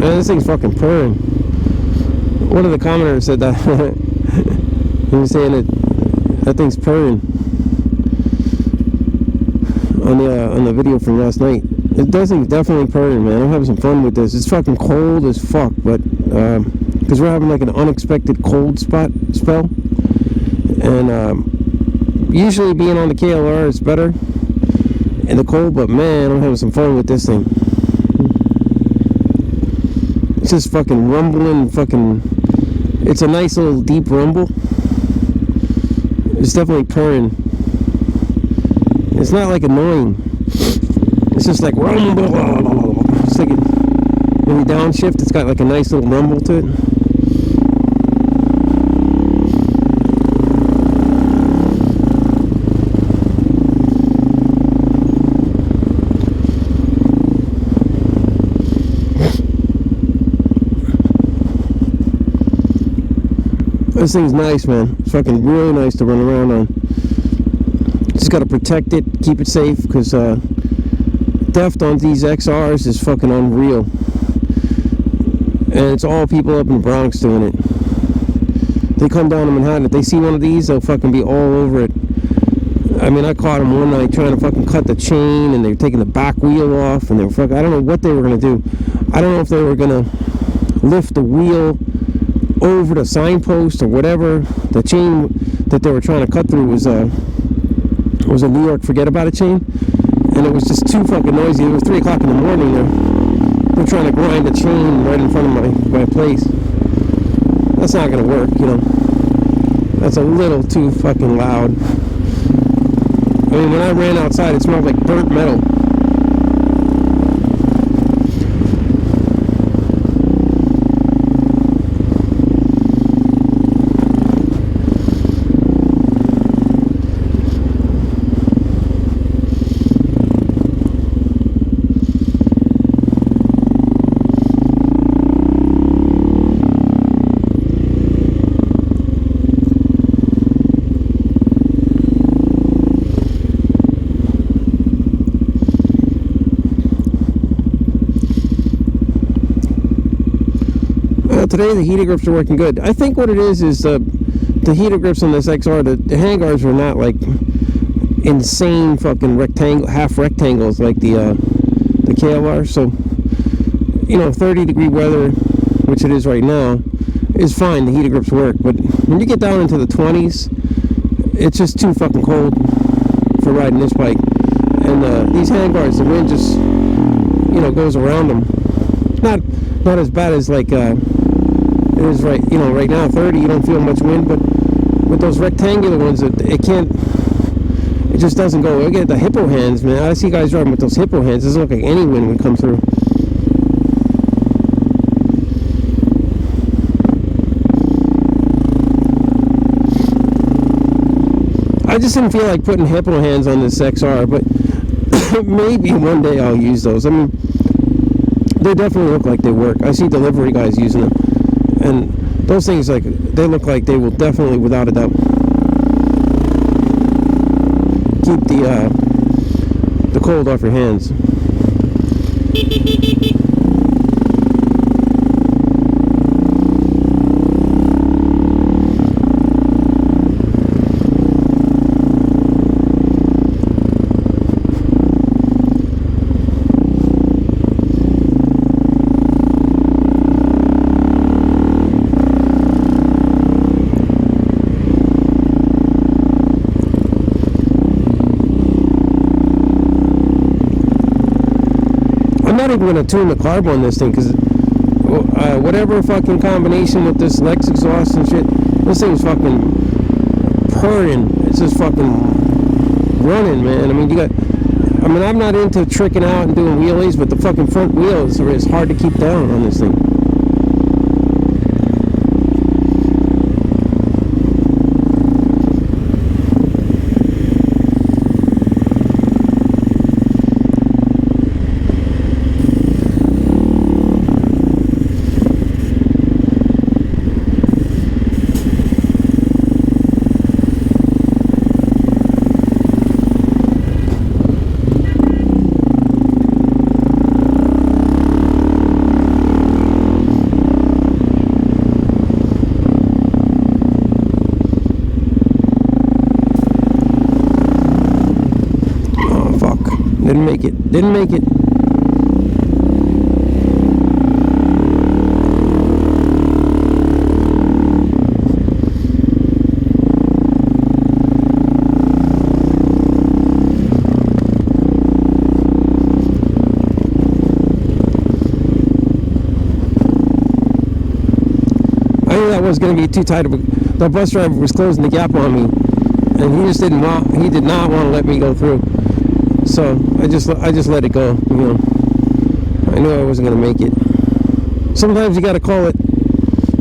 Man, this thing's fucking purring. One of the commenters said that. He was saying that thing's purring on the video from last night. This thing's definitely purring, man. I'm having some fun with this. It's fucking cold as fuck, but because we're having like an unexpected cold spell, and usually being on the KLR is better in the cold, but man, I'm having some fun with this thing. It's just fucking rumbling, it's a nice little deep rumble. It's definitely purring. It's not like annoying. It's just like rumble. It's like when you downshift, it's got like a nice little rumble to it. This thing's nice, man. It's fucking really nice to run around on. Just gotta protect it, keep it safe, because theft on these XRs is fucking unreal. And it's all people up in the Bronx doing it. They come down to Manhattan, if they see one of these, they'll fucking be all over it. I mean, I caught them one night trying to fucking cut the chain, and they were taking the back wheel off, and they were fucking, I don't know what they were gonna do. I don't know if they were gonna lift the wheel over the signpost or whatever. The chain that they were trying to cut through was a New York forget about it chain, and it was just too fucking noisy. It was 3 o'clock in the morning. They're trying to grind the chain right in front of my place. That's not gonna work, you know. That's a little too fucking loud. I mean, when I ran outside, it smelled like burnt metal. Today the heater grips are working good. I think what it is the heater grips on this XR, the handguards are not like insane fucking half rectangles like the KLR. So, you know, 30-degree weather, which it is right now, is fine. The heater grips work. But when you get down into the 20s, it's just too fucking cold for riding this bike. And these handguards, the wind just, you know, goes around them. Not as bad as like it is right now 30, you don't feel much wind, but with those rectangular ones, it just doesn't go. I get the hippo hands, man. I see guys driving with those hippo hands. It doesn't look like any wind would come through. I just didn't feel like putting hippo hands on this XR, but maybe one day I'll use those. I mean, they definitely look like they work. I see delivery guys using them, and those things, like, they look like they will definitely, without a doubt, keep the cold off your hands. I'm not even going to tune the carb on this thing, because whatever fucking combination with this Lex exhaust and shit, this thing's fucking purring. It's just fucking running, man. I mean, I'm not into tricking out and doing wheelies, but the fucking front wheel is hard to keep down on this thing. make it. Didn't make it. I knew that was going to be too tight of a... The bus driver was closing the gap on me, and he just did not want to let me go through. So I just let it go, you know. I knew I wasn't going to make it. Sometimes you got to call it.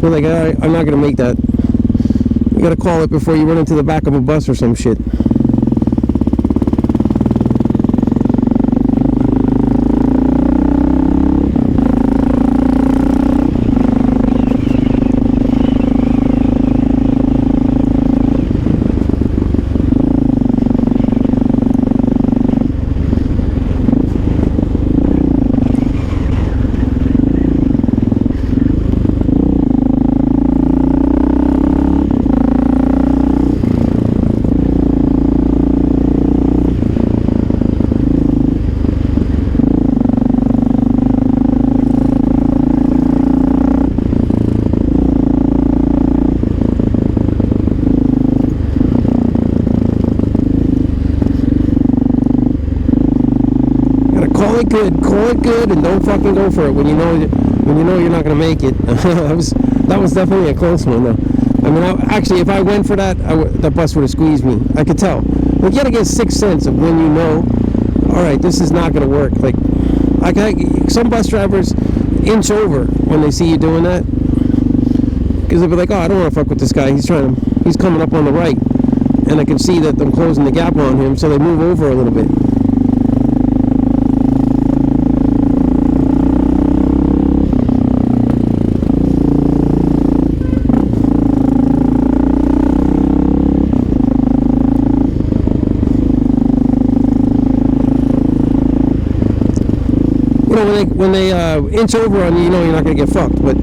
You're like, all right, I'm not going to make that. You got to call it before you run into the back of a bus or some shit. Call it good, and don't fucking go for it when you know you're not gonna make it. that was definitely a close one, though. I mean, actually, if I went for that, the bus would have squeezed me. I could tell. But you gotta get a sixth sense of when you know, all right, this is not gonna work. Like some bus drivers inch over when they see you doing that, because they'll be like, oh, I don't want to fuck with this guy. He's coming up on the right, and I can see that I'm closing the gap on him, so they move over a little bit. You know, when they inch over on you, you know you're not going to get fucked. But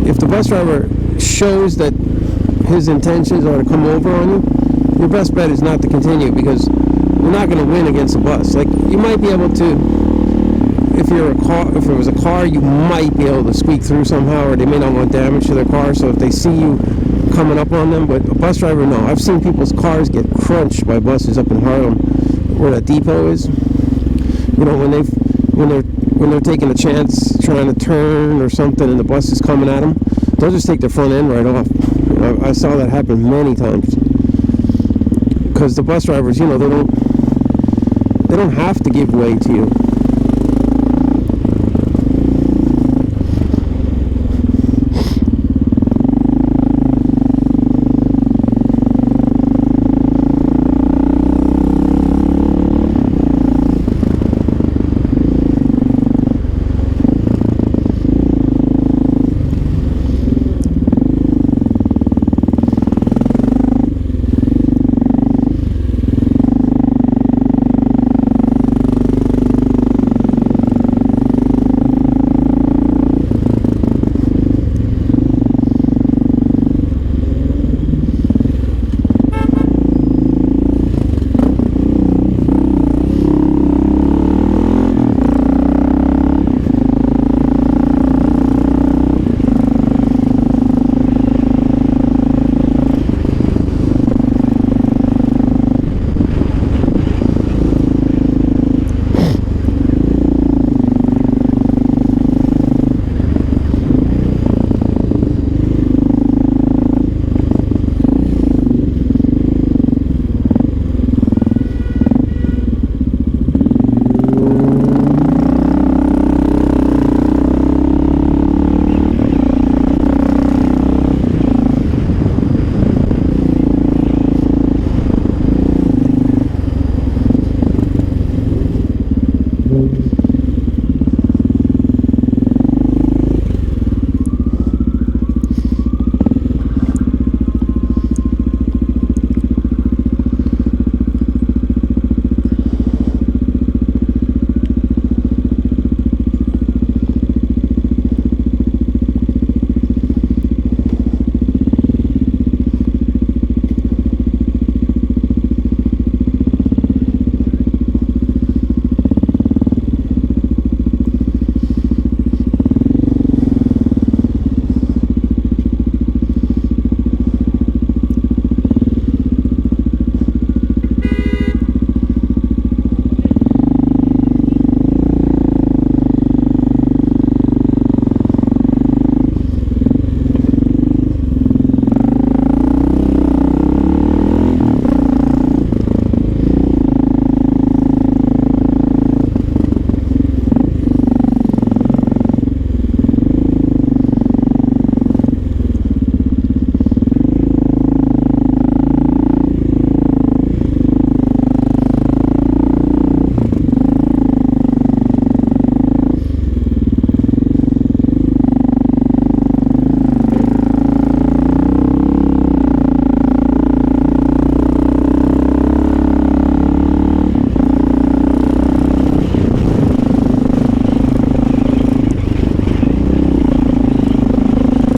if the bus driver shows that his intentions are to come over on you, your best bet is not to continue, because you're not going to win against a bus. Like, you might be able to, if it was a car, you might be able to squeak through somehow, or they may not want damage to their car. So if they see you coming up on them, but a bus driver, no. I've seen people's cars get crunched by buses up in Harlem, where that depot is. You know, when they're taking a chance trying to turn or something and the bus is coming at them, they'll just take the front end right off. You know, I saw that happen many times, because the bus drivers, you know, they don't have to give way to you.